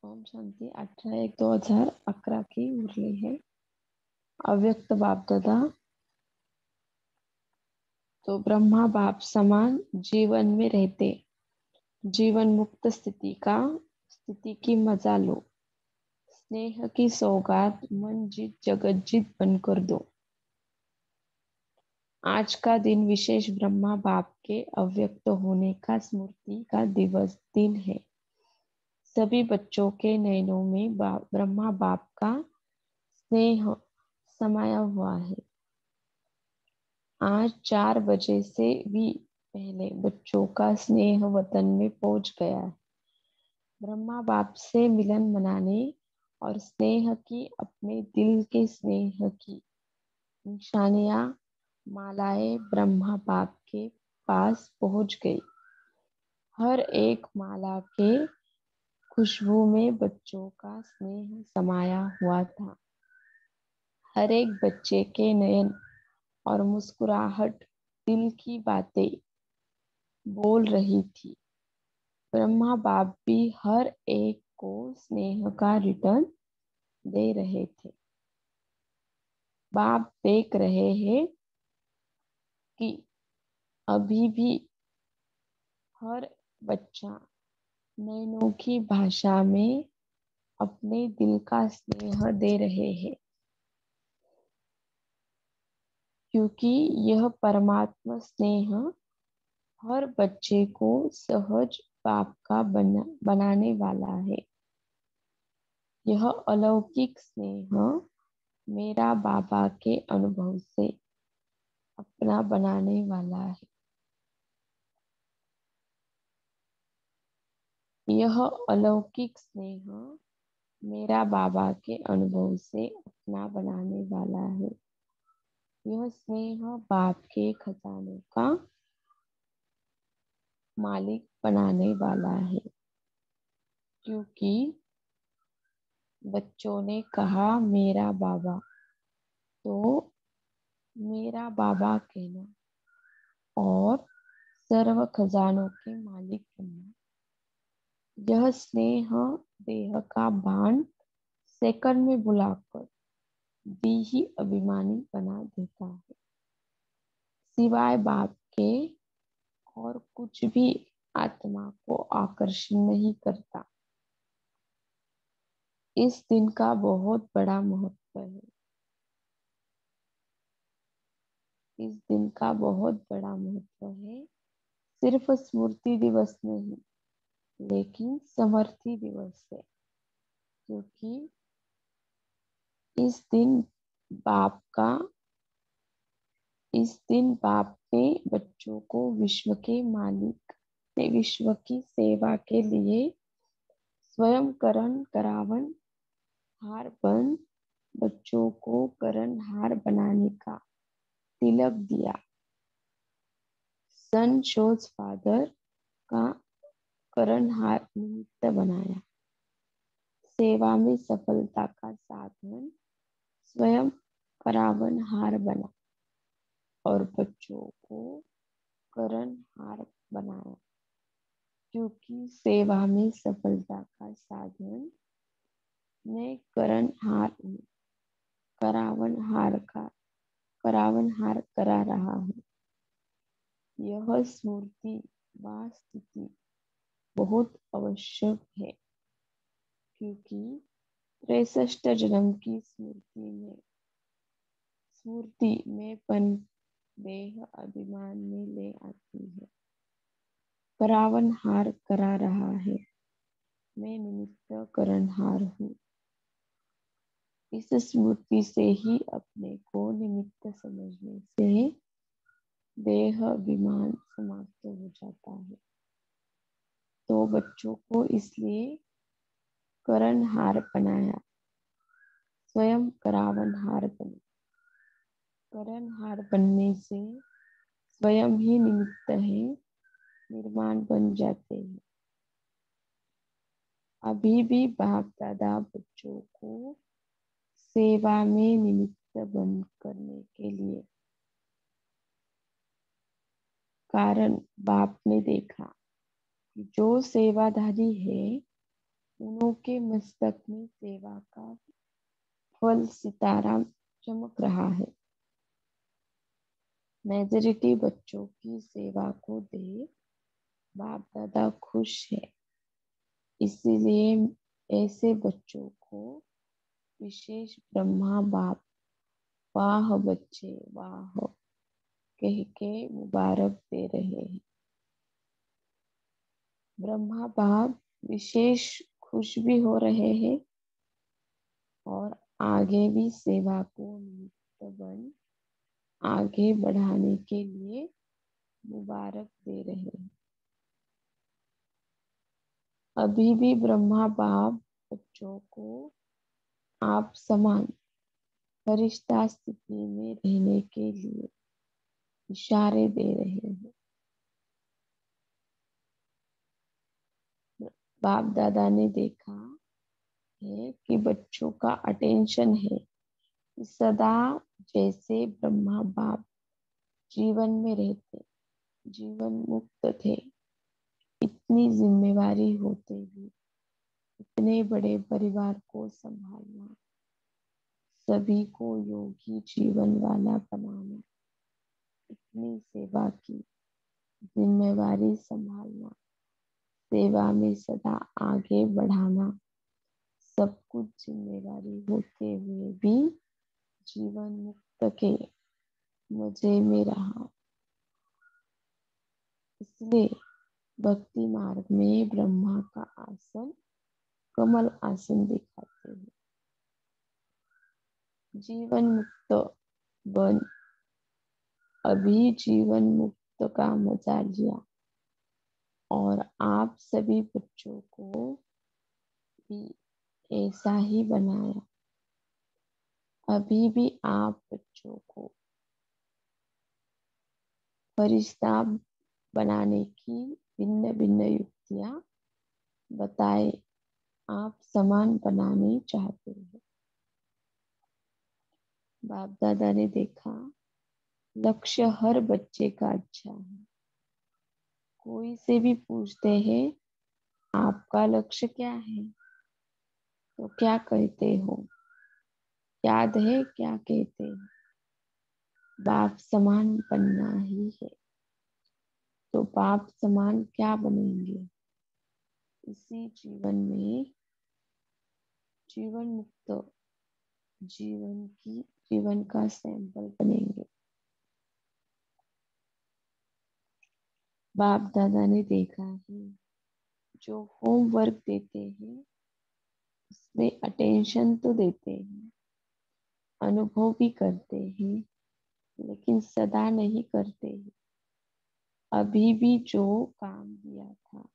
ओम शांति 18/1/2011 की मुरली है। अव्यक्त बाप दादा तो ब्रह्मा बाप समान जीवन में रहते, जीवन मुक्त स्थिति की मजा लो, स्नेह की सौगात मन जीत जगत जीत बनकर दो। आज का दिन विशेष ब्रह्मा बाप के अव्यक्त होने का स्मृति का दिन है। सभी बच्चों के नयनों में ब्रह्मा बाप का स्नेह समाया हुआ है। आज 4 बजे से भी पहले बच्चों का स्नेह वतन में पहुंच गया है। ब्रह्मा बाप से मिलन मनाने और स्नेह की, अपने दिल के स्नेह की निशानियां मालाएं ब्रह्मा बाप के पास पहुंच गई। हर एक माला के खुशबू में बच्चों का स्नेह समाया हुआ था। हर एक बच्चे के नयन और मुस्कुराहट दिल की बातें बोल रही थी। ब्रह्मा बाप भी हर एक को स्नेह का रिटर्न दे रहे थे। बाप देख रहे हैं कि अभी भी हर बच्चा नैनों की भाषा में अपने दिल का स्नेह दे रहे हैं, क्योंकि यह परमात्मा स्नेह हर बच्चे को सहज बाप का बनाने वाला है। यह अलौकिक स्नेह मेरा बाबा के अनुभव से अपना बनाने वाला है। यह अलौकिक स्नेह मेरा बाबा के अनुभव से अपना बनाने वाला है। यह स्नेह बाप के खजाने का मालिक बनाने वाला है, क्योंकि बच्चों ने कहा मेरा बाबा, तो मेरा बाबा कहना और सर्व खजानों के मालिक बनना। यह स्नेह देह का भान सेकंड में बुलाकर भी ही अभिमानी बना देता है। सिवाय बाप के और कुछ भी आत्मा को आकर्षण नहीं करता। इस दिन का बहुत बड़ा महत्व है। इस दिन का बहुत बड़ा महत्व है। सिर्फ स्मृति दिवस नहीं, लेकिन समर्थी दिवस है, क्योंकि इस दिन बाप ने बच्चों को विश्व के मालिक ने विश्व की सेवा के लिए स्वयं करण करावन हार बन बच्चों को करण हार बनाने का तिलक दिया। सन शोज फादर का करण हार निमित्त बनाया। सेवा में सफलता का साधन स्वयं करावन हार बना और बच्चों को करण हार बनाया, क्योंकि सेवा में सफलता का साधन मैं करावन हार करा रहा हूँ। यह स्मृति व स्थिति बहुत आवश्यक है, क्योंकि 63 जन्म की स्मृति में पन देह अभिमान में ले आती है। करावन हार करा रहा है, मैं निमित्त करणहार हूँ। इस स्मृति से ही अपने को निमित्त समझने से देह अभिमान समाप्त हो जाता है। तो बच्चों को इसलिए करणहार बनाया, स्वयं करावनहार बने। करणहार बनने से स्वयं ही निमित्त है, निर्माण बन जाते हैं। अभी भी बाप दादा बच्चों को सेवा में निमित्त बन करने के लिए, कारण बाप ने देखा कि जो सेवाधारी है उन्हों के मस्तक में सेवा का फल सितारा चमक रहा है। मेजॉरिटी बच्चों की सेवा को देख बाप दादा खुश है, इसीलिए ऐसे बच्चों को विशेष ब्रह्मा बाप वाह बच्चे वाह कह के मुबारक दे रहे हैं। ब्रह्मा बाप विशेष खुश भी हो रहे हैं और आगे भी सेवा को निमित्त बन आगे बढ़ाने के लिए मुबारक दे रहे हैं। अभी भी ब्रह्मा बाप बच्चों को आप समान फरिश्ता स्थिति में रहने के लिए इशारे दे रहे हैं। बाप दादा ने देखा है कि बच्चों का अटेंशन है कि सदा जैसे ब्रह्मा बाप जीवन में रहते, जीवन मुक्त थे, इतनी जिम्मेवारी होते भी इतने बड़े परिवार को संभालना, सभी को योगी जीवन वाला बनाना, इतनी सेवा की जिम्मेवारी संभालना, सेवा में सदा आगे बढ़ाना, सब कुछ जिम्मेवारी होते हुए भी जीवन मुक्त के मजे में रहा। इसलिए भक्ति मार्ग में ब्रह्मा का आसन कमल आसन दिखाते हैं। जीवन मुक्त बन अभी जीवन मुक्त का मजा लिया और आप सभी बच्चों को भी ऐसा ही बनाया। अभी भी आप बच्चों को फरिश्ता बनाने की भिन्न भिन्न युक्तियां बताए, आप समान बनाने चाहते हैं। बाप दादा ने देखा लक्ष्य हर बच्चे का अच्छा है। कोई से भी पूछते हैं आपका लक्ष्य क्या है, तो क्या कहते हो, याद है क्या कहते हैं, बाप समान बनना ही है। तो बाप समान क्या बनेंगे, इसी जीवन में जीवन मुक्त जीवन का सैंपल बनेंगे। बाप दादा ने देखा है जो होमवर्क देते हैं उसमें अटेंशन तो देते हैं, अनुभव भी करते हैं, लेकिन सदा नहीं करते हैं। अभी भी जो काम दिया था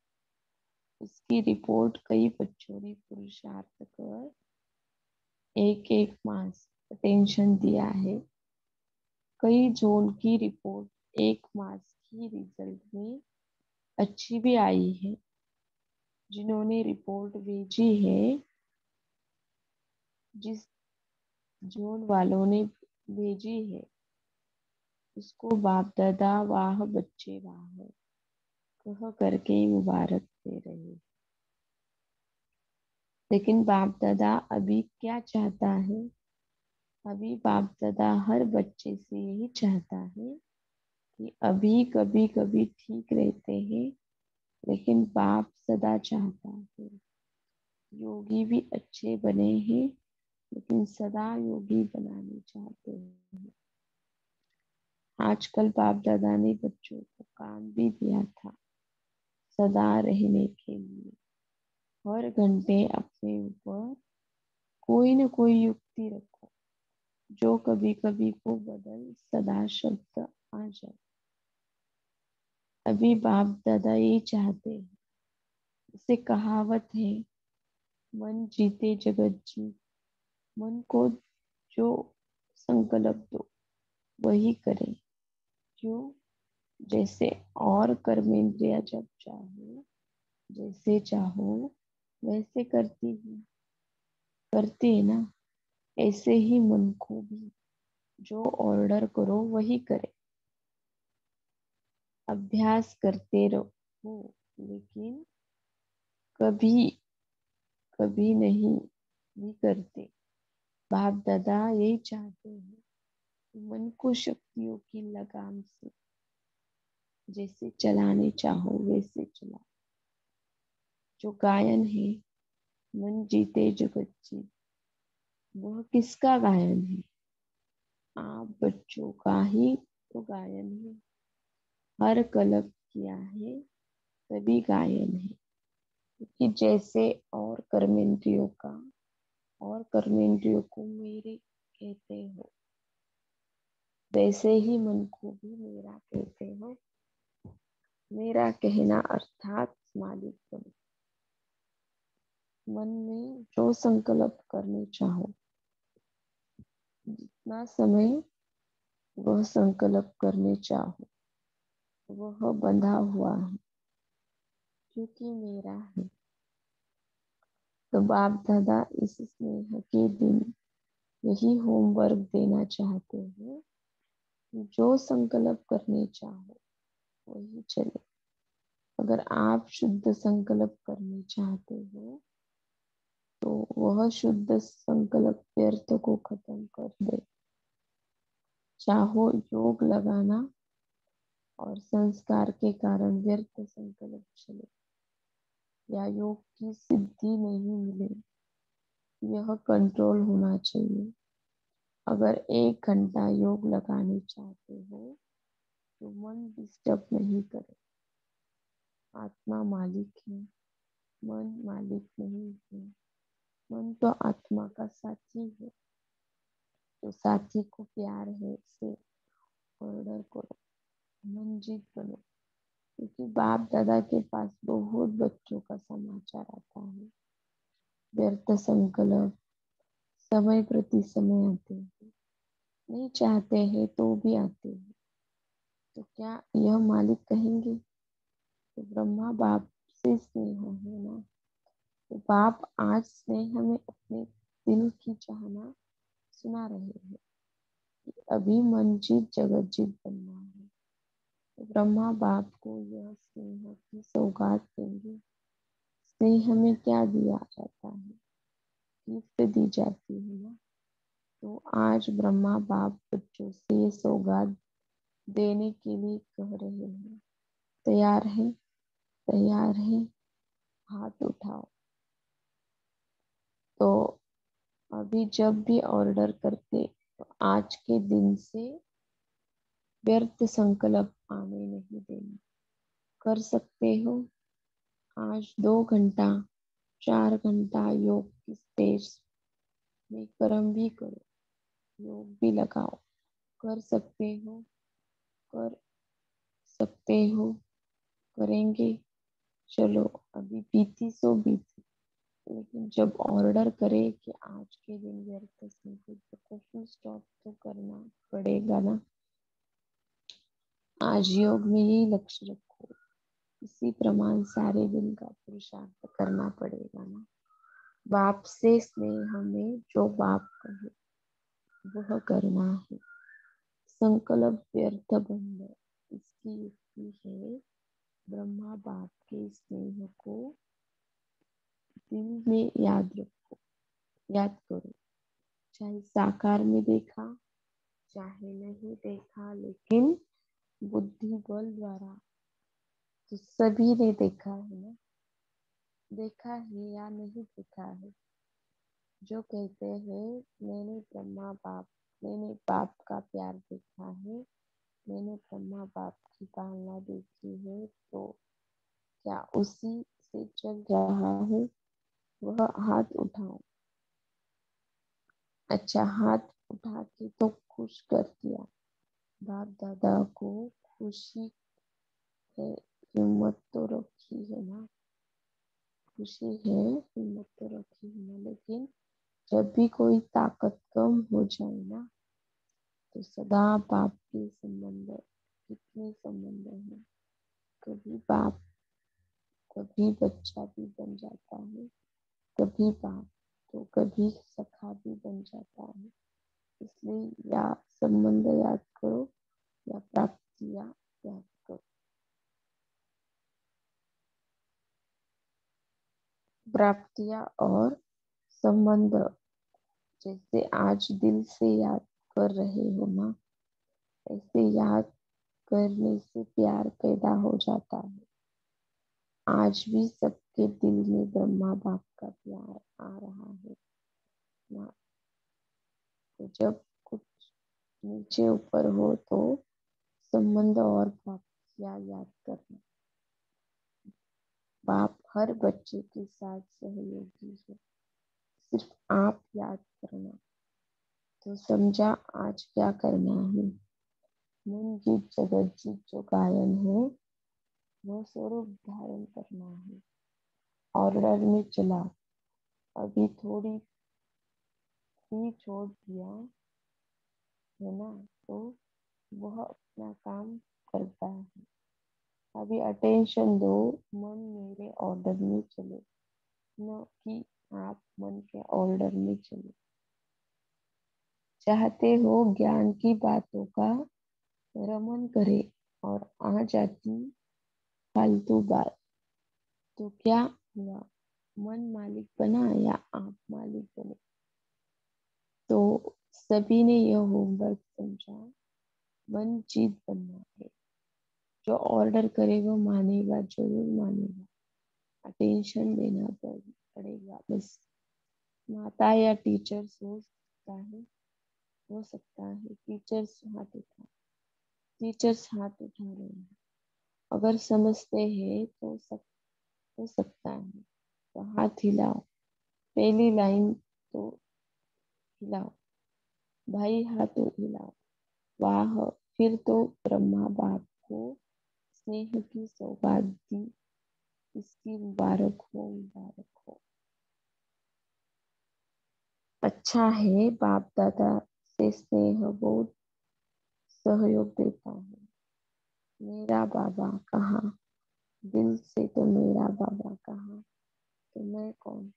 उसकी रिपोर्ट कई बच्चों ने पुरुषार्थ कर एक एक मास अटेंशन दिया है। कई जोन की रिपोर्ट एक मास की रिजल्ट में अच्छी भी आई है। जिन्होंने रिपोर्ट भेजी है, जिस जोन वालों ने भेजी है, उसको बाप दादा वाह बच्चे वाह कह करके मुबारक दे रहे। लेकिन बाप दादा अभी क्या चाहता है, अभी बाप दादा हर बच्चे से यही चाहता है कि अभी कभी कभी ठीक रहते हैं, लेकिन बाप सदा चाहता है योगी भी अच्छे बने हैं, लेकिन सदा योगी बनाने चाहते हैं। आजकल बाप दादा ने बच्चों को काम भी दिया था सदा रहने के लिए। हर घंटे अपने ऊपर कोई न कोई युक्ति रखो जो कभी कभी को बदल सदा शब्द आ जाए। अभी बाप दादा ये चाहते हैं, इसे कहावत है मन जीते जगत जीत। मन को जो संकल्प दो वही करे, क्यों, जैसे और कर्मेंद्रिया जब चाहो जैसे चाहो वैसे करती है ना, ऐसे ही मन को भी जो ऑर्डर करो वही करे। अभ्यास करते रहो, लेकिन कभी कभी नहीं भी करते। बाप दादा यही चाहते हैं कि मन को शक्तियों की लगाम से जैसे चलाने चाहो वैसे चलाओ। जो गायन है, मन जीते जगत जीत, वह किसका गायन है? आप बच्चों का ही तो गायन है। हर कलप किया है तभी गायन है। क्योंकि जैसे और कर्मेंद्रियों को मेरे कहते हो, वैसे ही मन को भी मेरा कहते हो। मेरा कहना अर्थात मालिक बनो। मन में जो संकल्प करने चाहो, जितना समय वह संकल्प करने चाहो, वह बंधा हुआ है क्योंकि मेरा है। तो बाप दादा इस स्नेह के दिन यही होमवर्क देना चाहते हैं कि जो संकल्प करने चाहो वही चले। अगर आप शुद्ध संकल्प करने चाहते हो तो वह शुद्ध संकल्प व्यर्थ को खत्म कर दे। चाहो योग लगाना और संस्कार के कारण व्यर्थ संकल्प चले, या योग की सिद्धि नहीं मिले, यह कंट्रोल होना चाहिए। अगर 1 घंटा योग लगाने चाहते हो तो मन डिस्टर्ब नहीं करे। आत्मा मालिक है, मन मालिक नहीं है। मन तो आत्मा का साथी है। तो साथी को प्यार है से ऑर्डर करो, मन जीत बनो। क्योंकि बाप दादा के पास बहुत बच्चों का समाचार आता है। व्यर्थ संकल्प समय प्रति समय आते हैं, नहीं चाहते हैं तो भी आते हैं। तो क्या यह मालिक कहेंगे? तो ब्रह्मा बाप से स्नेह है ना। तो बाप आज स्नेह हमें अपने दिल की चाहना सुना रहे हैं कि अभी मन जीत जगत जीत बनना है। तो ब्रह्मा बाप को यह स्नेह की सौगात देंगे। स्नेह में क्या दिया जाता है? गिफ्ट दी जाती है ना। तो आज ब्रह्मा बाप बच्चों से ये सौगात देने के लिए कह रहे हैं। तैयार है? तैयार है? हाथ उठाओ। तो अभी जब भी ऑर्डर करते तो आज के दिन से व्यर्थ संकल्प आने नहीं देना। कर सकते हो? आज 2 घंटा 4 घंटा योग की स्टेज में कर्म भी करो, योग भी लगाओ। कर सकते हो? कर सकते हो? करेंगे? चलो, अभी बीती सो बीती। लेकिन जब ऑर्डर करे कि आज के दिन व्यर्थ संकल्प को फुल स्टॉप तो करना पड़ेगा ना। आज योग में यही लक्ष्य रखो, इसी प्रमाण सारे दिन का पुरुषार्थ करना पड़ेगा ना। बाप से स्नेह में जो बाप कहे वह करना है। संकल्प व्यर्थ बंद, इसकी युक्ति है ब्रह्मा बाप के स्नेह को दिल में याद रखो, याद करो। चाहे साकार में देखा चाहे नहीं देखा, लेकिन बुद्धि बल द्वारा तो सभी ने देखा है ना। देखा है या नहीं देखा है? जो कहते हैं मैंने बाप का प्यार देखा है, मैंने ब्रह्मा बाप की पालना देखी है, तो क्या उसी से चल रहा है? वह हाथ उठाओ। अच्छा, हाथ उठा के तो खुश कर दिया। बाप दादा को खुशी है, हिम्मत तो रखी है ना। खुशी है, हिम्मत तो रखी है ना। लेकिन जब भी कोई ताकत कम हो जाए ना, तो सदा बाप के संबंध, कितने संबंध हैं। कभी बाप, कभी बच्चा भी बन जाता है, कभी बाप, तो कभी सखा भी बन जाता है। इसलिए या संबंध याद करो या प्राप्तियां याद करो। प्राप्तियां और संबंध जैसे आज दिल से याद कर रहे हो ना, ऐसे याद करने से प्यार पैदा हो जाता है। आज भी सबके दिल में ब्रह्मा बाप का प्यार आ रहा है ना। तो जब कुछ नीचे ऊपर हो तो संबंध और प्राप्तियां याद करना। बाप हर बच्चे के साथ सहयोगी है, सिर्फ आप याद करना। तो समझा आज क्या करना है। मन जीत जगत जीत जो गायन है वो स्वरूप धारण करना है। ऑर्डर में चला, अभी थोड़ी ही छोड़ दिया है ना, तो वह अपना काम करता है। अभी अटेंशन दो, मन मेरे ऑर्डर में चले, न कि आप मन के ऑर्डर में चले। चाहते हो ज्ञान की बातों का रमन करे और आ जाती फालतू बात, तो क्या हुआ, मन मालिक बना या आप मालिक बने। तो सभी ने यह होमवर्क समझा, मन जीत बनना है। जो ऑर्डर करेगा मानेगा, जरूर मानेगा। अटेंशन देना पड़ेगा बस। माता या टीचर्स हो सकता है टीचर्स हाथ उठा रहे हैं। अगर समझते हैं तो हो सकता है तो हाथ हिलाओ। पहली लाइन तो हिलाओ, भाई हाथ हिलाओ। वाह, फिर तो ब्रह्मा बाप को स्नेह की सौगात दी, इसकी मुबारक हो, मुबारक हो। अच्छा है, बाप दादा से स्नेह बहुत सहयोग देता है। मेरा बाबा कहाँ, दिल से तो मेरा बाबा कहाँ, तो मैं कौन।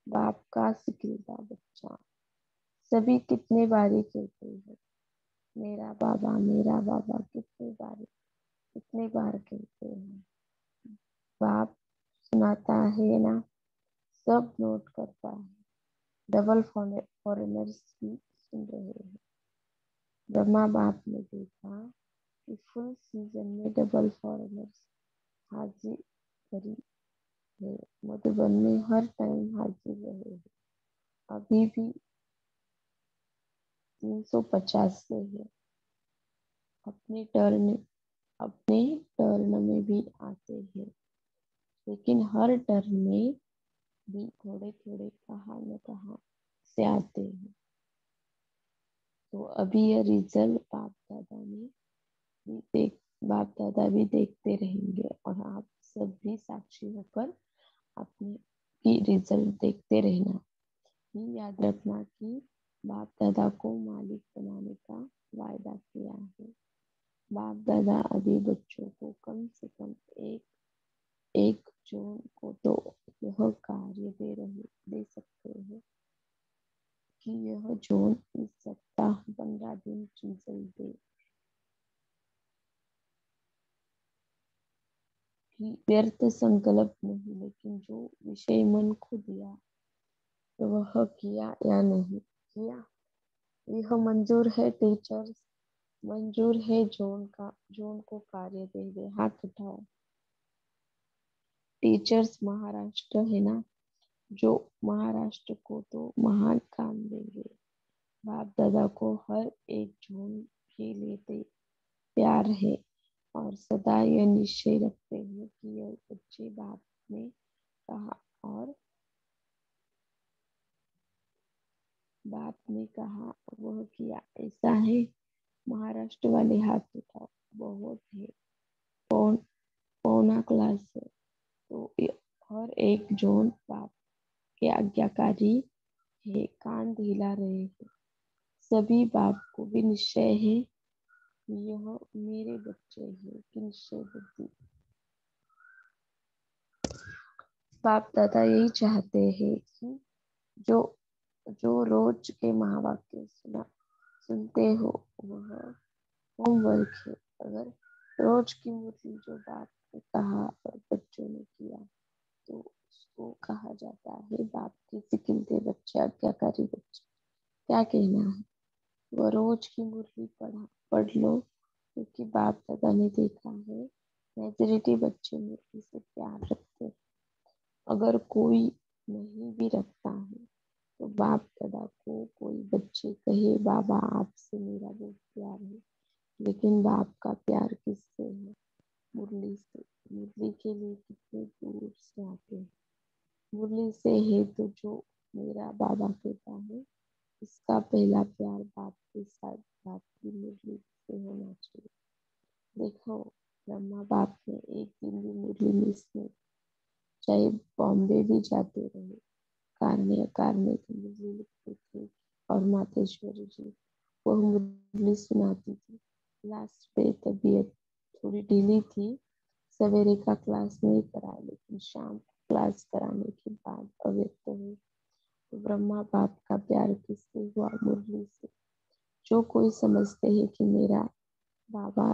बाप का सिकीदा बच्चा, सभी कितने बारी कहते हैं मेरा बाबा कितने बार कहते हैं। बाप सुनाता है ना, सब नोट करता है। डबल फॉरेनर्स भी सुन रहे हैं। ब्रह्मा बाप ने देखा कि फुल सीजन में डबल फॉरेनर्स हाजिर करी है। मधुबन में हर टाइम हाजिर रहे हैं। अभी भी 350 से है। अपने टर्न अपने टर्न में भी आते हैं, लेकिन हर टर्न में भी थोड़े थोड़े कहाँ न कहाँ से आते हैं। तो अभी यह रिजल्ट बाप दादा भी देखते रहेंगे और आप सब भी साक्षी होकर अपने की रिजल्ट देखते रहना। ये याद रखना कि बाप दादा को मालिक बनाने का वायदा किया है। बाप दादा अभी बच्चों को कम से कम एक जून को तो यह कार्य दे सकते हैं कि यह जून इस सप्ताह 15 दिन रिजल्ट दे। कि व्यर्थ संकल्प नहीं, लेकिन जो विषय मन को दिया तो वह किया या नहीं किया, यह मंजूर है टीचर्स। मंजूर है जोन को कार्य दे दे, हाथ उठाओ। टीचर्स महाराष्ट्र है ना, जो महाराष्ट्र को तो महान काम देंगे। बाप दादा को हर एक जोन के लिए प्यार है और सदा यह निश्चय रखते हैं कि यह बच्चे कहा और बाप ने कहा वह किया, ऐसा है। महाराष्ट्र वाले हाथ उठाओ। बहुत है, पौना क्लास है, तो हर एक जोन बाप के आज्ञाकारी है, कान हिला रहे हैं। सभी बाप को भी निश्चय है, यह मेरे बच्चे हैं कि निश्चय बुद्धि। बाप दादा यही चाहते हैं कि जो जो रोज के महावाक्य सुनते हो वह होमवर्क है। अगर रोज की मुरली जो बाप ने कहा और बच्चों ने किया तो उसको कहा जाता है, बाप के सिकिलते बच्चे, आज्ञाकारी बच्चे। क्या कहना है? वो रोज की मुरली पढ़ लो, क्योंकि बाप दादा ने देखा है मेजोरिटी बच्चे मुरली से प्यार रखते हैं। अगर कोई नहीं भी रखता है तो बाप दादा को कोई बच्चे कहे बाबा आपसे मेरा बहुत प्यार है, लेकिन बाप का प्यार किससे है? मुरली से। मुरली के लिए कितने दूर से आते हैं। मुरली से है तो जो मेरा बाबा कहता है, इसका पहला प्यार बाप के साथ बाप की मुरली से होना चाहिए। देखो, ब्रह्मा बाप ने एक दिन भी मुरली मिस नहीं, चाहे बॉम्बे भी जाते रहे, कारने अकारने की मुरली लिखते थे, और मातेश्वरी जी वह मुरली सुनाती थी। लास्ट डे तबीयत थोड़ी ढीली थी, सवेरे का क्लास नहीं करा, लेकिन शाम को क्लास कराने के बाद अव्यक्त हुई। तो ब्रह्मा बाप का प्यार किससे हुआ? मुरली से। जो कोई समझते हैं कि मेरा बाबा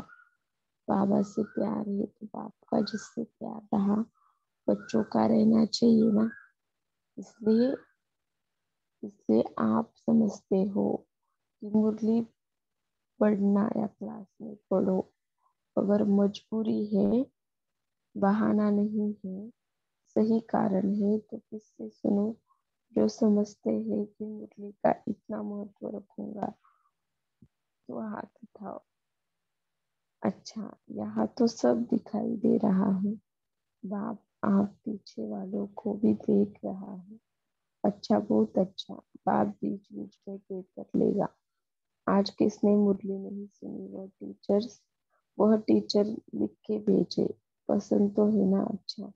बाबा से प्यार है, तो बाप का जिससे प्यार रहा बच्चों का रहना चाहिए ना। इसलिए इसलिए आप समझते हो कि मुरली पढ़ना या क्लास में पढ़ो, अगर मजबूरी है, बहाना नहीं है, सही कारण है, तो किससे सुनो? जो समझते हैं कि मुरली का इतना महत्व रखूंगा, तो हाथ उठाओ। अच्छा, यहाँ तो सब दिखाई दे रहा है, बाप आप पीछे वालों को भी देख रहा है। अच्छा, बहुत अच्छा। बाप बीच बीच में पेपर लेगा। आज किसने मुरली नहीं सुनी? वह टीचर लिख के भेजे। पसंद तो है ना? अच्छा,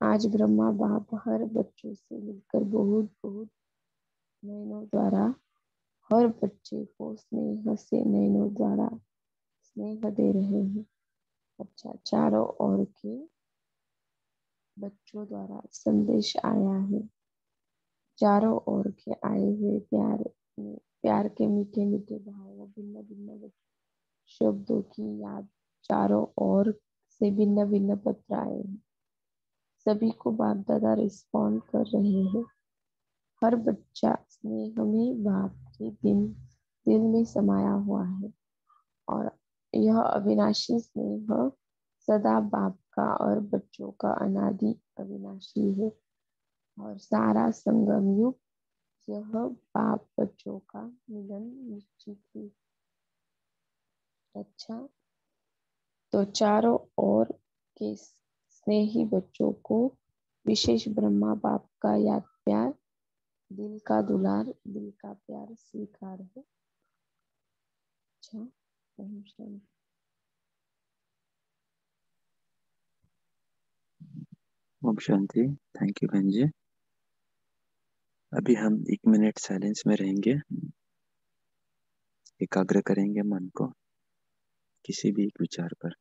आज ब्रह्मा बाप हर बच्चों से मिलकर बहुत बहुत नयनों द्वारा हर बच्चे को स्नेह से नयनों द्वारा स्नेह दे रहे हैं। अच्छा, चारों ओर के बच्चों द्वारा संदेश आया है। चारों ओर के आए हुए प्यार के मीठे मीठे भाव, भिन्न भिन्न शब्दों की याद। चारों ओर से भिन्न भिन्न पत्र आए हैं। सभी को बाप दादा रिस्पॉन्ड कर रहे हैं। हर बच्चा स्नेह में बाप के दिल में समाया हुआ है, और यह अविनाशी स्नेह सदा बाप का और बच्चों का अनादि अविनाशी है, और सारा संगम युग यह बाप बच्चों का मिलन निश्चित है। अच्छा, तो चारों ओर के स्नेही बच्चों को विशेष ब्रह्मा बाप का याद प्यार, दिल का दुलार, दिल का प्यार स्वीकार है। अच्छा, ओम शांति। ओम शांति। थैंक यू बहन जी। अभी हम 1 मिनट साइलेंस में रहेंगे, एकाग्र करेंगे मन को किसी भी एक विचार पर।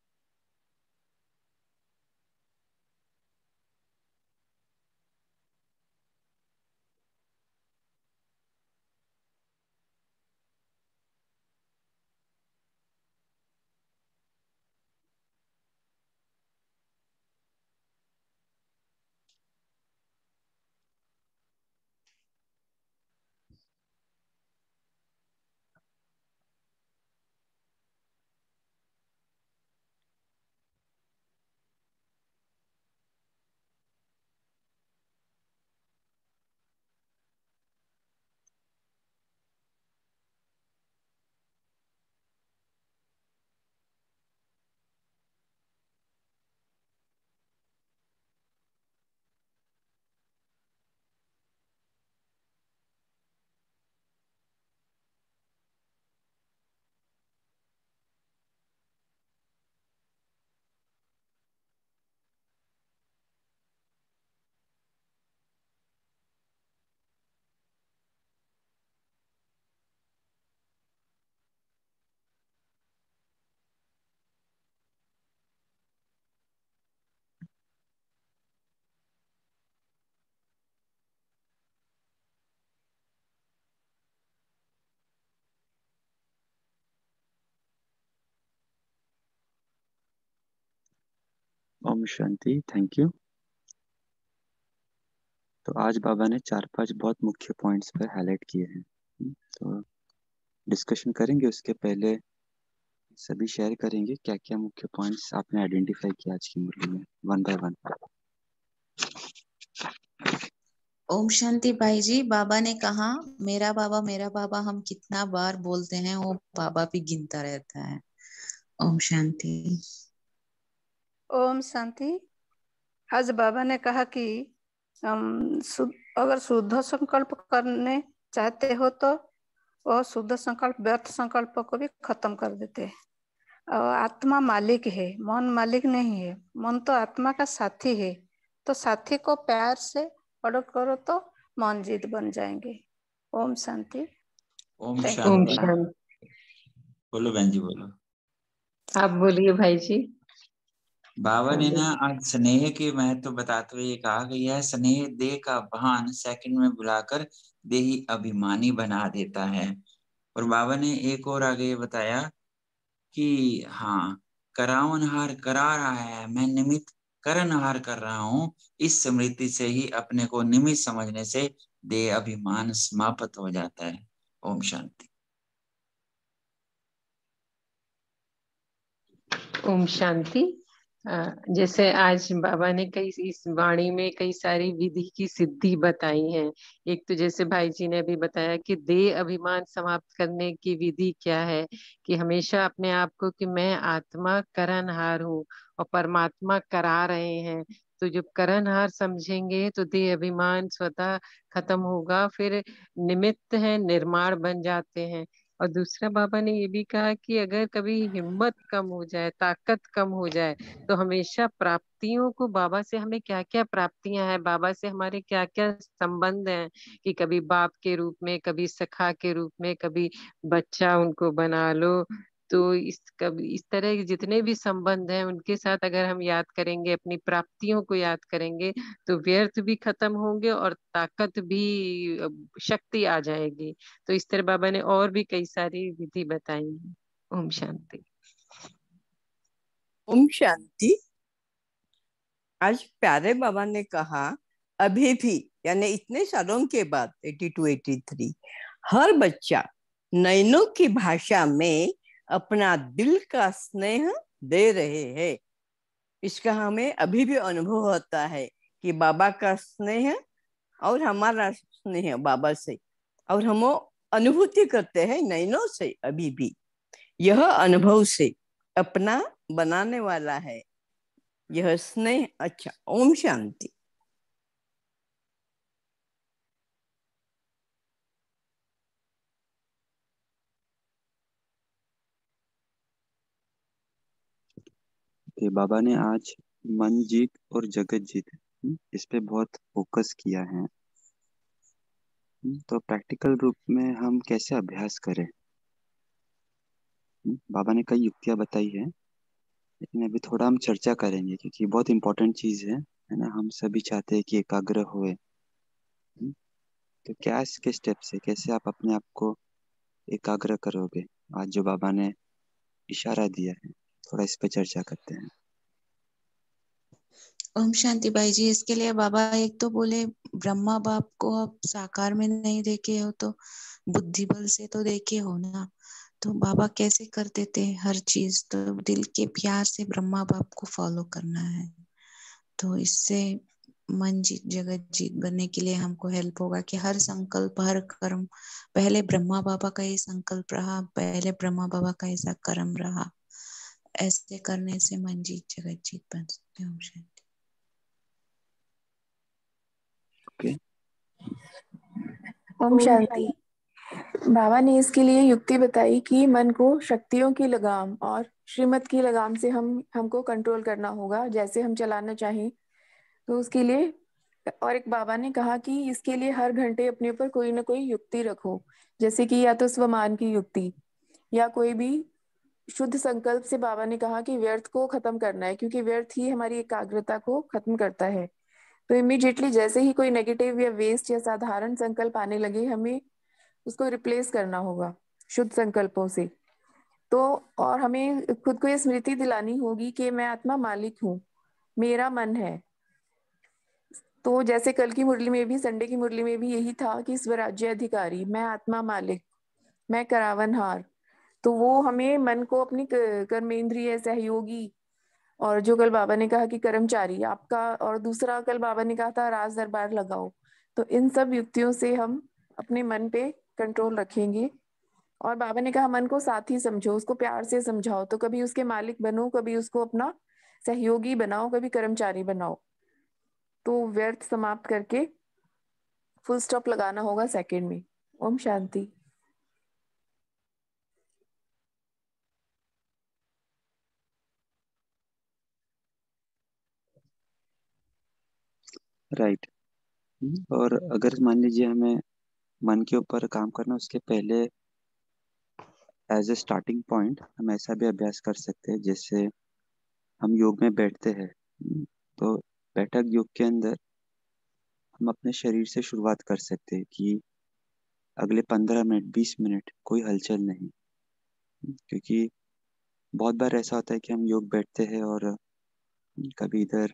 ओम शांति। Thank you. तो आज बाबा ने 4-5 बहुत मुख्य पॉइंट्स पर हाईलाइट किए हैं। तो डिस्कशन करेंगे, उसके पहले सभी शेयर करेंगे क्या क्या मुख्य पॉइंट्स आपने आइडेंटिफाई किया आज की मुरली में, one by one. Om Shanti भाई जी। बाबा ने कहा मेरा बाबा हम कितना बार बोलते हैं वो बाबा भी गिनता रहता है। ओम शांति। ओम शांति। आज बाबा ने कहा कि अगर शुद्ध संकल्प करने चाहते हो तो वो शुद्ध संकल्प व्यर्थ संकल्प को भी खत्म कर देते हैं। और आत्मा मालिक है, मन मालिक नहीं है। मन तो आत्मा का साथी है, तो साथी को प्यार से ऑर्डर करो तो मन जीत बन जाएंगे। ओम शांति। Om Thank you। ओम शांति। शांति। बोलो बहन जी, बोलो। आप बोलिए भाई जी। बाबा ने ना आज स्नेह के महत्व बताते हुए ये कहा कि यह स्नेह देह का भान सेकंड में बुलाकर देही अभिमानी बना देता है। और बाबा ने एक और आगे ये बताया कि हाँ, करावनहार करा रहा है, मैं निमित्त करनहार कर रहा हूँ। इस स्मृति से ही अपने को निमित्त समझने से देह अभिमान समाप्त हो जाता है। ओम शांति। ओम शांति। जैसे आज बाबा ने कई इस वाणी में कई सारी विधि की सिद्धि बताई है। एक तो जैसे भाई जी ने अभी बताया कि देह अभिमान समाप्त करने की विधि क्या है, कि हमेशा अपने आप को कि मैं आत्मा करनहार हूँ और परमात्मा करा रहे हैं। तो जब करनहार समझेंगे तो देह अभिमान स्वतः खत्म होगा, फिर निमित्त है निर्माण बन जाते हैं। और दूसरा बाबा ने ये भी कहा कि अगर कभी हिम्मत कम हो जाए, ताकत कम हो जाए, तो हमेशा प्राप्तियों को, बाबा से हमें क्या क्या प्राप्तियां हैं, बाबा से हमारे क्या क्या संबंध हैं, कि कभी बाप के रूप में, कभी सखा के रूप में, कभी बच्चा उनको बना लो। तो इस तरह के जितने भी संबंध हैं उनके साथ अगर हम याद करेंगे, अपनी प्राप्तियों को याद करेंगे, तो व्यर्थ भी खत्म होंगे और ताकत भी, शक्ति आ जाएगी। तो इस तरह बाबा ने और भी कई सारी विधि बताई है। ओम शांति। ओम शांति। आज प्यारे बाबा ने कहा अभी भी, यानी इतने सालों के बाद 82-83, हर बच्चा नैनों की भाषा में अपना दिल का स्नेह दे रहे हैं। इसका हमें अभी भी अनुभव होता है कि बाबा का स्नेह और हमारा स्नेह बाबा से, और हम अनुभूति करते हैं नैनों से अभी भी। यह अनुभव से अपना बनाने वाला है यह स्नेह। अच्छा, ओम शांति। बाबा ने आज मन जीत और जगत जीत, इस पे बहुत फोकस किया है। तो प्रैक्टिकल रूप में हम कैसे अभ्यास करें? बाबा ने कई युक्तियां बताई है, लेकिन अभी थोड़ा हम चर्चा करेंगे क्योंकि बहुत इंपॉर्टेंट चीज है ना। हम सभी चाहते हैं कि एकाग्र होए। तो क्या इसके स्टेप्स है, कैसे आप अपने आप को एकाग्र करोगे? आज जो बाबा ने इशारा दिया है, थोड़ा इस पे चर्चा करते हैं। ओम शांति भाई जी। इसके लिए बाबा एक तो बोले ब्रह्मा बाप को अब साकार में नहीं देखे हो तो बुद्धि बल से तो देखे हो ना। तो बाबा कैसे कर देते हर चीज, तो दिल के प्यार से ब्रह्मा बाप को फॉलो करना है। तो इससे मन जीत जगत जीत बनने के लिए हमको हेल्प होगा कि हर संकल्प हर कर्म पहले ब्रह्मा बाबा का ही संकल्प रहा, पहले ब्रह्मा बाबा का ऐसा कर्म रहा। ऐसे करने से मन जीत जगत जीत बन सकते हैं। ओम शांति। ओके। ओम शांति। बाबा ने इसके लिए युक्ति बताई कि मन को शक्तियों की लगाम और श्रीमत की लगाम से हमको कंट्रोल करना होगा, जैसे हम चलाना चाहें। तो उसके लिए, और एक बाबा ने कहा कि इसके लिए हर घंटे अपने ऊपर कोई ना कोई युक्ति रखो, जैसे कि या तो स्वमान की युक्ति या कोई भी शुद्ध संकल्प से। बाबा ने कहा कि व्यर्थ को खत्म करना है, क्योंकि व्यर्थ ही हमारी एकाग्रता को खत्म करता है। तो इमीडिएटली जैसे ही कोई नेगेटिव या वेस्ट या साधारण संकल्प आने लगे, हमें उसको रिप्लेस करना होगा शुद्ध संकल्पों से। तो और हमें खुद को ये स्मृति दिलानी होगी कि मैं आत्मा मालिक हूँ, मेरा मन है, तो जैसे कल की मुरली में भी, संडे की मुरली में भी यही था कि स्वराज्य अधिकारी, मैं आत्मा मालिक, मैं करावनहार। तो वो हमें मन को अपनी कर्मेंद्रिय, सहयोगी, और जो कल बाबा ने कहा कि कर्मचारी आपका, और दूसरा कल बाबा ने कहा था राज दरबार लगाओ। तो इन सब युक्तियों से हम अपने मन पे कंट्रोल रखेंगे। और बाबा ने कहा मन को साथी समझो, उसको प्यार से समझाओ। तो कभी उसके मालिक बनो, कभी उसको अपना सहयोगी बनाओ, कभी कर्मचारी बनाओ। तो व्यर्थ समाप्त करके फुल स्टॉप लगाना होगा सेकंड में। ओम शांति। राइट। और अगर मान लीजिए हमें मन के ऊपर काम करना, उसके पहले एज ए स्टार्टिंग पॉइंट हम ऐसा भी अभ्यास कर सकते हैं, जैसे हम योग में बैठते हैं, तो बैठक योग के अंदर हम अपने शरीर से शुरुआत कर सकते हैं कि अगले 15 मिनट 20 मिनट कोई हलचल नहीं। क्योंकि बहुत बार ऐसा होता है कि हम योग बैठते हैं और कभी इधर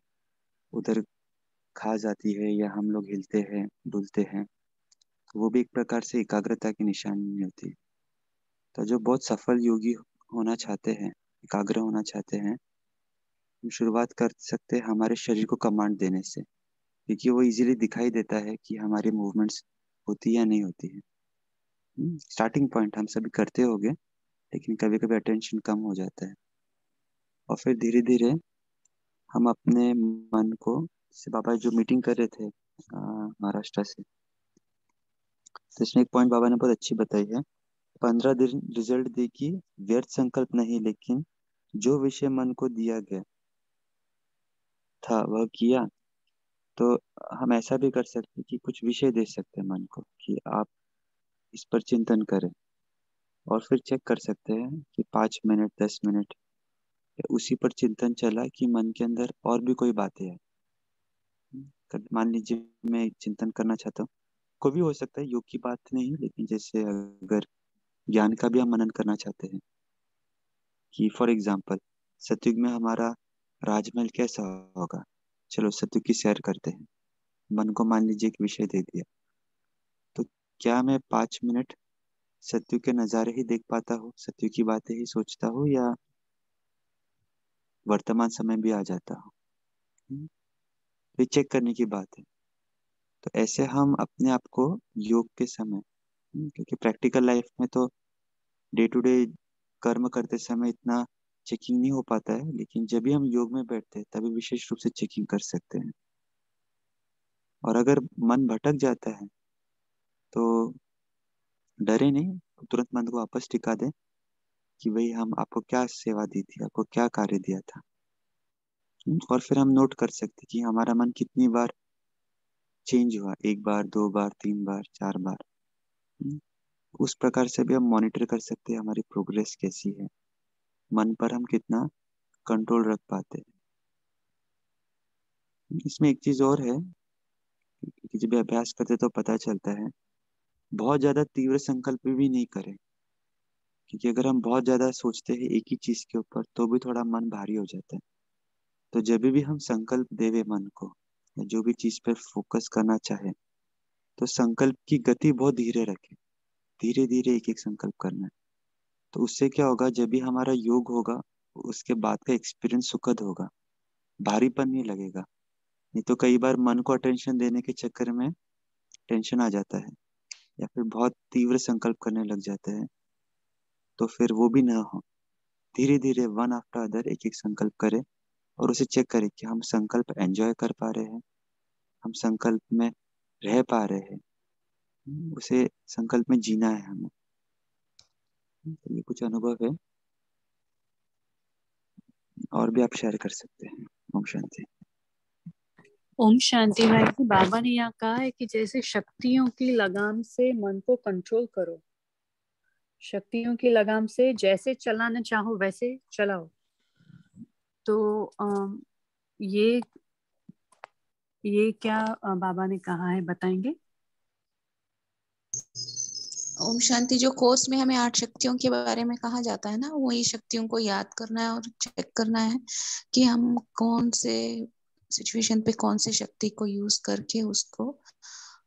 उधर खा जाती है या हम लोग हिलते हैं डुलते हैं, तो वो भी एक प्रकार से एकाग्रता की निशानी होती है। तो जो बहुत सफल योगी होना चाहते हैं, एकाग्र होना चाहते हैं, हम शुरुआत कर सकते हैं हमारे शरीर को कमांड देने से, क्योंकि वो इजीली दिखाई देता है कि हमारी मूवमेंट्स होती या नहीं होती है। स्टार्टिंग पॉइंट हम सभी करते होंगे, लेकिन कभी कभी अटेंशन कम हो जाता है। और फिर धीरे धीरे हम अपने मन को, जैसे बाबा जो मीटिंग कर रहे थे महाराष्ट्र से, तो इसमें एक पॉइंट बाबा ने बहुत अच्छी बताई है। 15 दिन रिजल्ट देखी, व्यर्थ संकल्प नहीं, लेकिन जो विषय मन को दिया गया था वह किया। तो हम ऐसा भी कर सकते हैं कि कुछ विषय दे सकते हैं मन को कि आप इस पर चिंतन करें, और फिर चेक कर सकते हैं कि 5 मिनट 10 मिनट उसी पर चिंतन चला कि मन के अंदर और भी कोई बातें हैं। कभी मान लीजिए मैं चिंतन करना चाहता हूँ, कोई भी हो सकता है, योग की बात नहीं, लेकिन जैसे अगर ज्ञान का भी हम मनन करना चाहते हैं कि फॉर एग्जाम्पल सतयुग में हमारा राजमहल कैसा होगा, चलो सतयुग की सैर करते हैं। मन को मान लीजिए एक विषय दे दिया, तो क्या मैं 5 मिनट सतयुग के नज़ारे ही देख पाता हूँ, सतयुग की बातें ही सोचता हूँ, या वर्तमान समय भी आ जाता हूँ? ये चेक करने की बात है। तो ऐसे हम अपने आप को योग के समय, क्योंकि प्रैक्टिकल लाइफ में तो डे टू डे कर्म करते समय इतना चेकिंग नहीं हो पाता है, लेकिन जब भी हम योग में बैठते हैं तभी विशेष रूप से चेकिंग कर सकते हैं। और अगर मन भटक जाता है तो डरे नहीं, तुरंत मन को वापस टिका दें कि भाई हम आपको क्या सेवा दी थी, आपको क्या कार्य दिया था। और फिर हम नोट कर सकते कि हमारा मन कितनी बार चेंज हुआ, 1 बार 2 बार 3 बार 4 बार। उस प्रकार से भी हम मॉनिटर कर सकते हैं हमारी प्रोग्रेस कैसी है, मन पर हम कितना कंट्रोल रख पाते हैं। इसमें एक चीज और है कि जब अभ्यास करते तो पता चलता है, बहुत ज्यादा तीव्र संकल्प भी नहीं करें, क्योंकि अगर हम बहुत ज्यादा सोचते हैं एक ही चीज के ऊपर तो भी थोड़ा मन भारी हो जाता है। तो जब भी हम संकल्प देवे मन को, या जो भी चीज पर फोकस करना चाहे, तो संकल्प की गति बहुत धीरे रखें, धीरे धीरे एक एक संकल्प करना है। तो उससे क्या होगा, जब भी हमारा योग होगा उसके बाद का एक्सपीरियंस सुखद होगा, भारीपन नहीं लगेगा। नहीं तो कई बार मन को अटेंशन देने के चक्कर में टेंशन आ जाता है, या फिर बहुत तीव्र संकल्प करने लग जाते हैं, तो फिर वो भी ना हो। धीरे धीरे वन आफ्टर अदर एक एक संकल्प करें, और उसे चेक करें कि हम संकल्प एंजॉय कर पा रहे हैं, हम संकल्प में रह पा रहे हैं, उसे संकल्प में जीना है हमें। तो ये कुछ अनुभव है, और भी आप शेयर कर सकते हैं। ओम शांति। ओम शांति भाई जी, बाबा ने यहाँ कहा है कि जैसे शक्तियों की लगाम से मन को कंट्रोल करो, शक्तियों की लगाम से जैसे चलाना चाहो वैसे चलाओ। तो ये क्या बाबा ने कहा है, बताएंगे? ओम शांति। जो कोर्स में हमें 8 शक्तियों के बारे में कहा जाता है ना, वही शक्तियों को याद करना है और चेक करना है कि हम कौन से सिचुएशन पे कौन सी शक्ति को यूज करके उसको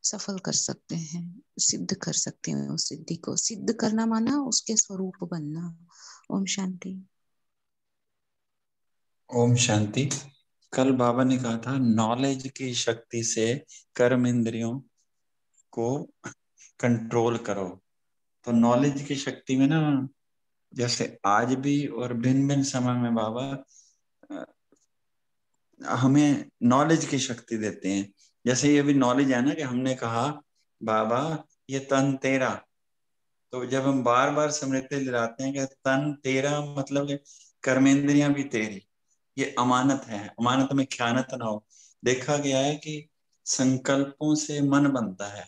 सफल कर सकते हैं, सिद्ध कर सकते हैं। उस सिद्धि को सिद्ध करना माना उसके स्वरूप बनना। ओम शांति। ओम शांति। कल बाबा ने कहा था नॉलेज की शक्ति से कर्म इंद्रियों को कंट्रोल करो। तो नॉलेज की शक्ति में ना, जैसे आज भी और भिन्न भिन्न समय में बाबा हमें नॉलेज की शक्ति देते हैं। जैसे ये भी नॉलेज है ना कि हमने कहा बाबा ये तन तेरा, तो जब हम बार बार स्मृति दिलाते हैं कि तन तेरा मतलब कि कर्मेंद्रियां भी तेरी, ये अमानत है, अमानत में ख्यानत ना हो। देखा गया है कि संकल्पों से मन बनता है।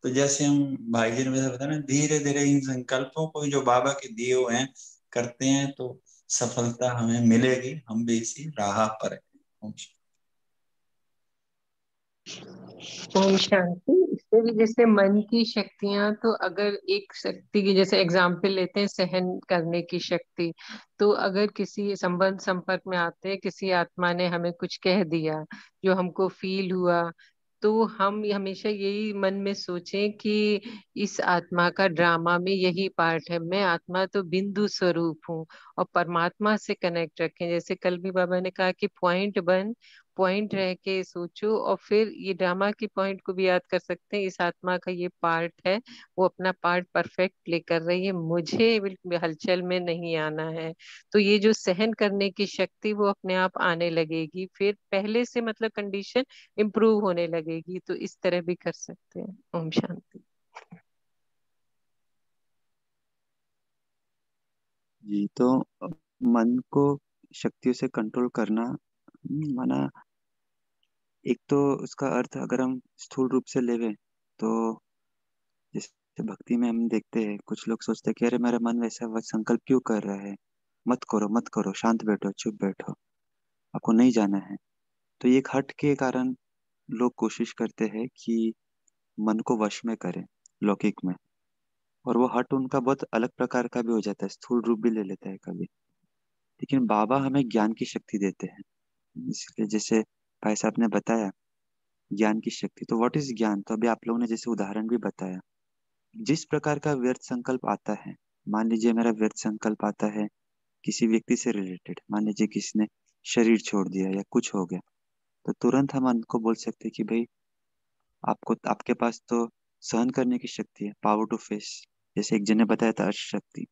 तो जैसे हम भाई जी ने बताया ना, धीरे धीरे इन संकल्पों को जो बाबा के दिए हुए हैं करते हैं तो सफलता हमें मिलेगी। हम भी इसी राह पर हैं। ओम शांति। इससे भी जैसे मन की शक्तियां, तो अगर एक शक्ति की जैसे एग्जाम्पल लेते हैं सहन करने की शक्ति, तो अगर किसी संबंध संपर्क में आते हैं, किसी आत्मा ने हमें कुछ कह दिया जो हमको फील हुआ, तो हम हमेशा यही मन में सोचें कि इस आत्मा का ड्रामा में यही पार्ट है, मैं आत्मा तो बिंदु स्वरूप हूँ, और परमात्मा से कनेक्ट रखें। जैसे कल भी बाबा ने कहा कि पॉइंट बन, पॉइंट रह के सोचो, और फिर ये ड्रामा की पॉइंट को भी याद कर सकते हैं, इस आत्मा का ये पार्ट है, वो अपना पार्ट परफेक्ट प्ले कर रही है, मुझे बिल्कुल हलचल में नहीं आना है। तो ये जो सहन करने की शक्ति वो अपने आप आने लगेगी, फिर पहले से मतलब कंडीशन इम्प्रूव होने लगेगी। तो इस तरह भी कर सकते हैं। ओम शांति। जी, तो मन को शक्तियों से कंट्रोल करना माना, एक तो उसका अर्थ अगर हम स्थूल रूप से लेवे तो जैसे भक्ति में हम देखते हैं कुछ लोग सोचते हैं कि अरे मेरा मन वैसा वह संकल्प क्यों कर रहा है, मत करो मत करो, शांत बैठो चुप बैठो, आपको नहीं जाना है। तो ये एक हट के कारण लोग कोशिश करते हैं कि मन को वश में करें लौकिक में, और वो हट उनका बहुत अलग प्रकार का भी हो जाता है, स्थूल रूप भी ले लेता है कभी। लेकिन बाबा हमें ज्ञान की शक्ति देते हैं, इसलिए जैसे भाई साहब ने बताया ज्ञान की शक्ति, तो व्हाट इज ज्ञान, तो अभी आप लोगों ने जैसे उदाहरण भी बताया, जिस प्रकार का व्यर्थ संकल्प आता है, मान लीजिए मेरा व्यर्थ संकल्प आता है किसी व्यक्ति से रिलेटेड, मान लीजिए किसी ने शरीर छोड़ दिया या कुछ हो गया, तो तुरंत हम उनको बोल सकते हैं कि भाई आपको, आपके पास तो सहन करने की शक्ति है, पावर टू फेस, जैसे एक जन ने बताया था अशक्ति।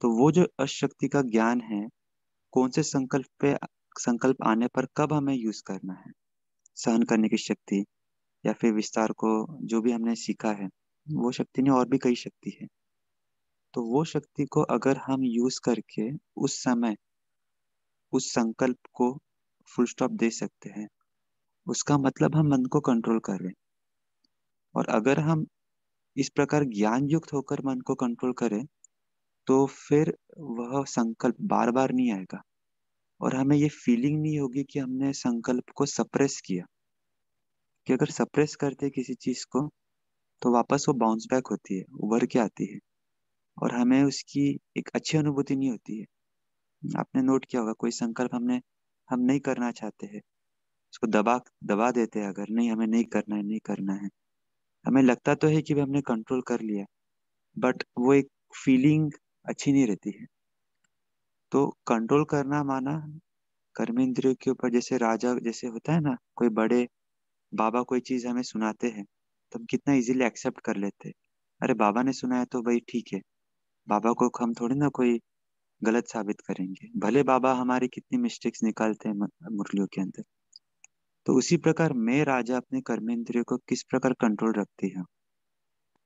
तो वो जो अशक्ति का ज्ञान है, कौन से संकल्प पे, संकल्प आने पर कब हमें यूज करना है, सहन करने की शक्ति या फिर विस्तार को, जो भी हमने सीखा है वो शक्ति नहीं, और भी कई शक्ति है। तो वो शक्ति को अगर हम यूज करके उस समय उस संकल्प को फुल स्टॉप दे सकते हैं, उसका मतलब हम मन को कंट्रोल कर रहे हैं। और अगर हम इस प्रकार ज्ञान युक्त होकर मन को कंट्रोल करें तो फिर वह संकल्प बार बार नहीं आएगा, और हमें ये फीलिंग नहीं होगी कि हमने संकल्प को सप्रेस किया। कि अगर सप्रेस करते किसी चीज को तो वापस वो बाउंस बैक होती है, उभर के आती है, और हमें उसकी एक अच्छी अनुभूति नहीं होती है। आपने नोट किया होगा कोई संकल्प हम नहीं करना चाहते हैं, उसको दबा दबा देते हैं, अगर नहीं हमें नहीं करना है नहीं करना है, हमें लगता तो है कि भी हमने कंट्रोल कर लिया, बट वो एक फीलिंग अच्छी नहीं रहती है। तो कंट्रोल करना माना कर्मेंद्रियों के ऊपर, जैसे राजा जैसे होता है ना, कोई बड़े बाबा कोई चीज हमें सुनाते हैं तो हम कितना इजीली एक्सेप्ट कर लेते हैं, अरे बाबा ने सुनाया तो भाई ठीक है, बाबा को हम थोड़ी ना कोई गलत साबित करेंगे, भले बाबा हमारी कितनी मिस्टेक्स निकालते हैं मुरलियों के अंदर। तो उसी प्रकार मैं राजा अपने कर्मेंद्रियों को किस प्रकार कंट्रोल रखती हूँ,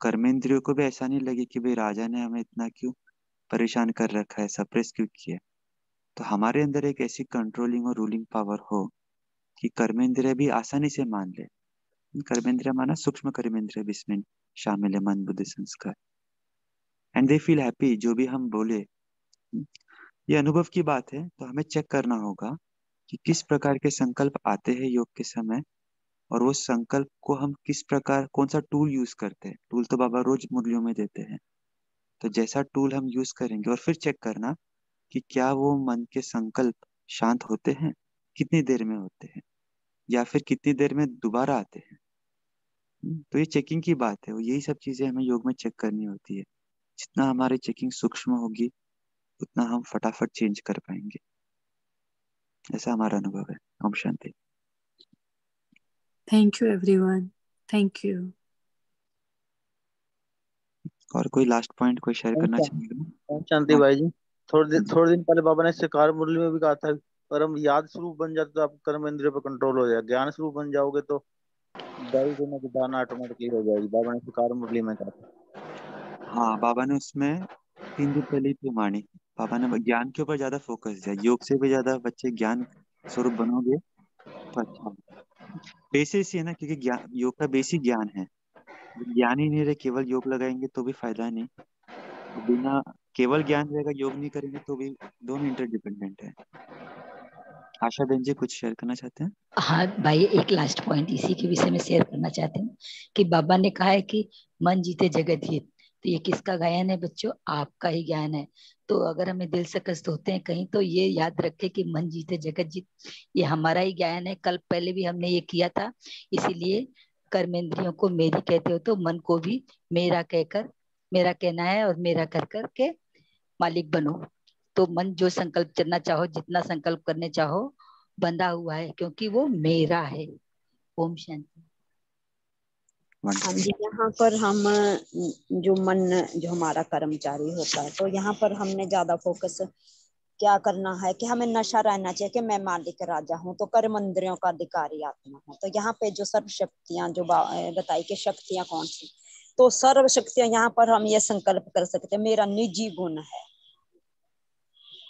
कर्मेंद्रियों को भी ऐसा नहीं लगे कि भाई राजा ने हमें इतना क्यों परेशान कर रखा है, सप्रेस क्यों किया। तो हमारे अंदर एक ऐसी कंट्रोलिंग और रूलिंग पावर हो कि कर्मेंद्रिय भी आसानी से मान ले। कर्मेंद्रिय माना सूक्ष्म कर्मेंद्रिय भी इसमें शामिल है, मन बुद्धि संस्कार, एंड दे फील हैप्पी जो भी हम बोले। ये अनुभव की बात है, तो हमें चेक करना होगा कि किस प्रकार के संकल्प आते हैं योग के समय, और वो संकल्प को हम किस प्रकार, कौन सा टूल यूज करते हैं। टूल तो बाबा रोज मुरलियों में देते हैं, तो जैसा टूल हम यूज करेंगे, और फिर चेक करना कि क्या वो मन के संकल्प शांत होते हैं, कितनी देर में होते हैं। या फिर कितनी देर में दोबारा आते हैं। तो ये चेकिंग की बात है, यही सब चीजें हमें योग में चेक करनी होती है। जितना हमारी चेकिंग सूक्ष्म होगी उतना हम फटाफट चेंज कर पाएंगे। ऐसा हमारा अनुभव है। ओम शांति। Thank you everyone, thank you. और कोई लास्ट पॉइंट कोई शेयर करना ओम चाहेगा? शांति हाँ भाई जी। थोड़े दिन पहले बाबा ने शिकार मुरली में भी कहा था, कर्म याद स्वरूप बन जाते तो आप कर्म इंद्रियों पर कंट्रोल हो जाएगा, ज्ञान स्वरूप बन जाओगे तो दारू देने की दाना ऑटोमेटिकली हो जाएगी। बाबा ने शिकार मुरली में कहा था। हाँ, बाबा ने उसमें 3 दिन पहले ही तो मानी। बाबा ने ज्ञान के ऊपर ज्यादा फोकस दिया, योग से भी ज्यादा बच्चे ज्ञान स्वरूप बनोगे तो अच्छा। बेसिस ही है ना, क्योंकि ज्ञान, योग का बेसिक ज्ञान है। ज्ञान ही नहीं रहे, केवल योग लगाएंगे तो भी फायदा नहीं। और बिना केवल ज्ञान रहेगा, योग नहीं करेंगे तो भी दोनों इंटरडिपेंडेंट है। आशा बहन जी कुछ शेयर करना चाहते हैं? हाँ भाई, एक लास्ट पॉइंट इसी के विषय में शेयर करना चाहती हूँ कि बाबा ने कहा है कि मन जीते जगत जीत। तो ये किसका गायन है बच्चों? आपका ही ज्ञान है। तो अगर हमें दिल से कष्ट होते हैं कहीं, तो ये याद रखे कि मन जीते जगत जीत, ये हमारा ही ज्ञान है। कल पहले भी हमने ये किया था। इसीलिए कर्मेंद्रियों को मेरी कहते हो तो मन को भी मेरा कहकर, मेरा कहना है और मेरा कर कर के मालिक बनो। तो मन जो संकल्प करना चाहो, जितना संकल्प करने चाहो, बंधा हुआ है क्योंकि वो मेरा है। ओम शांति। हाँ जी, यहाँ पर हम जो मन, जो हमारा कर्मचारी होता है, तो यहाँ पर हमने ज्यादा फोकस क्या करना है कि हमें नशा रहना चाहिए कि मैं मालिक राजा हूँ, तो कर्म इंद्रियों का अधिकारी आत्मा हूँ। तो यहाँ पे जो सर्व शक्तियां जो बताई कि शक्तियां कौन सी, तो सर्व शक्तियां यहाँ पर हम ये संकल्प कर सकते हैं मेरा निजी गुण है,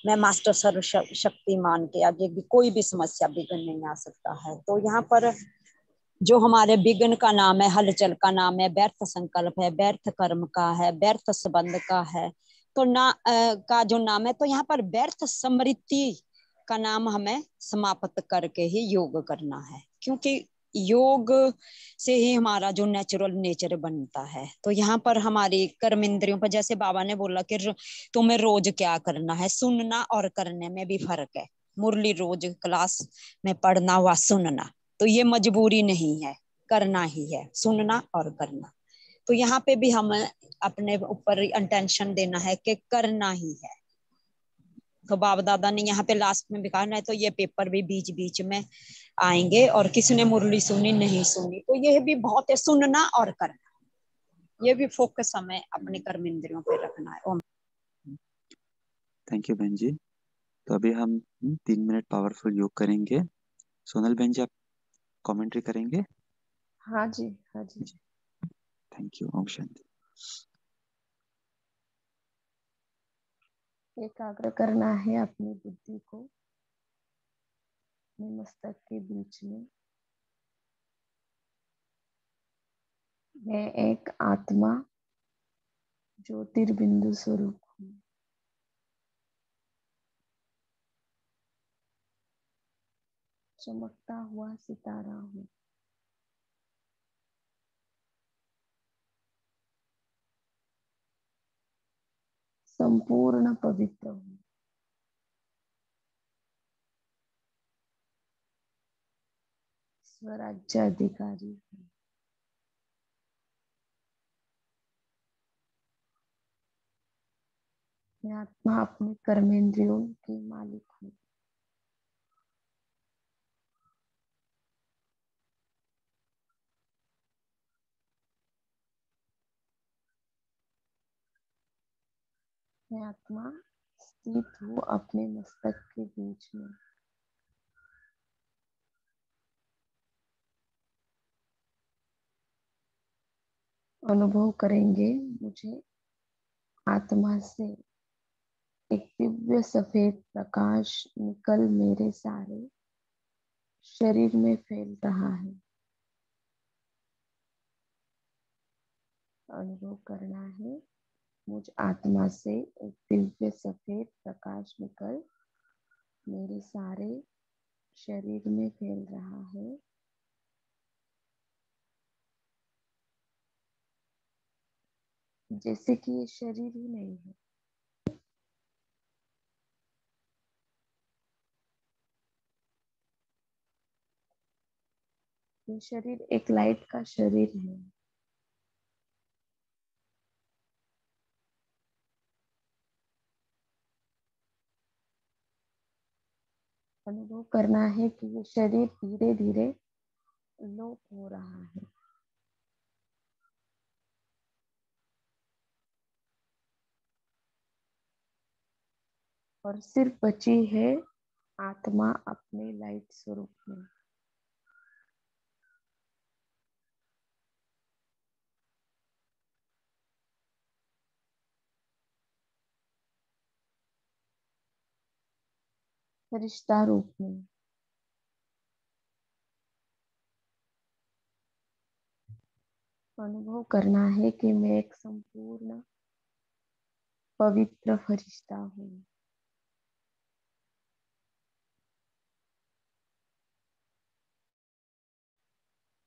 मैं मास्टर सर्व शक्तिमान के आगे भी कोई भी समस्या विघ्न नहीं आ सकता है। तो यहाँ पर जो हमारे विघ्न का नाम है, हलचल का नाम है, व्यर्थ संकल्प है, व्यर्थ कर्म का है, व्यर्थ संबंध का है, तो ना का जो नाम है, तो यहाँ पर व्यर्थ स्मृति का नाम हमें समाप्त करके ही योग करना है, क्योंकि योग से ही हमारा जो नेचुरल नेचर बनता है। तो यहाँ पर हमारी कर्म इंद्रियों पर, जैसे बाबा ने बोला कि तुम्हें रोज क्या करना है, सुनना और करने में भी फर्क है। मुरली रोज क्लास में पढ़ना व सुनना, तो ये मजबूरी नहीं है, करना ही है, सुनना और करना। तो यहाँ पे भी हम अपने ऊपर इंटेंशन देना है कि करना ही है। तो बाबा दादा ने यहाँ पे लास्ट में भी कहा, नहीं तो ये पेपर भी बीच बीच में आएंगे और किसने मुरली सुनी नहीं सुनी, तो यह भी बहुत है, सुनना और करना। ये भी फोकस हमें अपने कर्म इंद्रियों पे रखना है। ओम। थैंक यू बहन जी। तो अभी हम 3 मिनट पावरफुल योग करेंगे। सोनल बहन जी आप कमेंट्री करेंगे? हाँ जी, हाँ जी। Thank you. ओम शांति। एकाग्र करना है अपनी बुद्धि को अपने मस्तक के बीच में। मैं एक आत्मा ज्योतिर्बिंदु स्वरूप हूँ। चमकता हुआ सितारा हूँ। संपूर्ण पवित्र हूँ। स्वराज्य अधिकारी हूँ। मैं आत्मा अपने कर्मेंद्रियों की मालिक हूँ। मैं आत्मा स्थित हूँ अपने मस्तक के बीच में। अनुभव करेंगे मुझे आत्मा से एक दिव्य सफेद प्रकाश निकल मेरे सारे शरीर में फैल रहा है। अनुभव करना है मुझ आत्मा से एक दिव्य सफेद प्रकाश निकल मेरे सारे शरीर में फैल रहा है। जैसे कि ये शरीर ही नहीं है। ये शरीर एक लाइट का शरीर है। अनुभव करना है कि ये शरीर धीरे धीरे लोप हो रहा है। और सिर्फ बची है आत्मा अपने लाइट स्वरूप में। फरिश्ता रूप में। अनुभव करना है कि मैं एक संपूर्ण पवित्र फरिश्ता हूँ।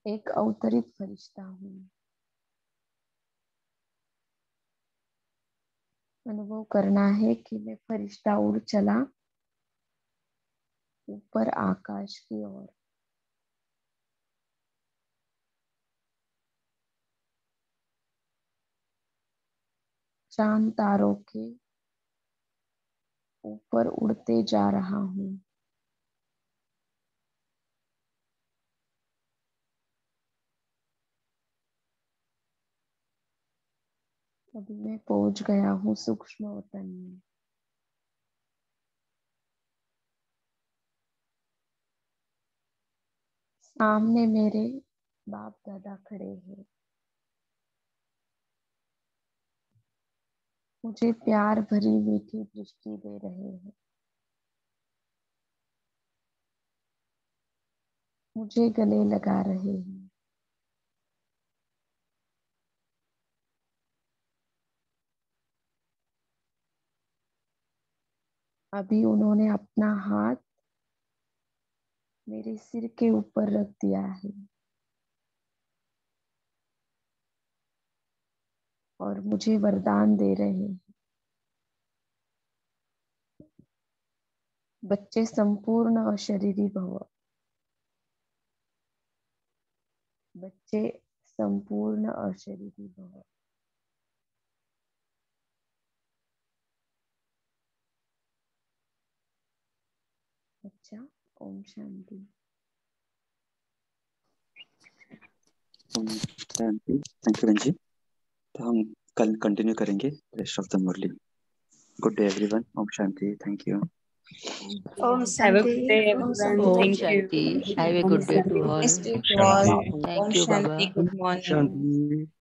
एक अवतरित फरिश्ता हूँ। अनुभव करना है कि मैं फरिश्ता उड़ चला ऊपर आकाश की ओर। चांद तारों के ऊपर उड़ते जा रहा हूँ। अभी मैं पहुंच गया हूँ सूक्ष्म वतन में। सामने मेरे बाप दादा खड़े हैं। मुझे प्यार भरी मीठी दृष्टि दे रहे हैं। मुझे गले लगा रहे हैं। अभी उन्होंने अपना हाथ मेरे सिर के ऊपर रख दिया है और मुझे वरदान दे रहे हैं। बच्चे संपूर्ण अशरीरी भव। बच्चे संपूर्ण अशरीरी भव। अच्छा, ओम शांति। ओम शांति। थैंक यू बहन जी। तो हम कल कंटिन्यू करेंगे rest of the Murli. Good day everyone. Om Shanti. Thank you. Om Have a Shanti. good day, Om everyone. Shanti. Om Thank you. Shanti. Have a Om good day to Shanti. All. Nice to you all. Thank Om you Baba. Shanti. Good morning. Shanti.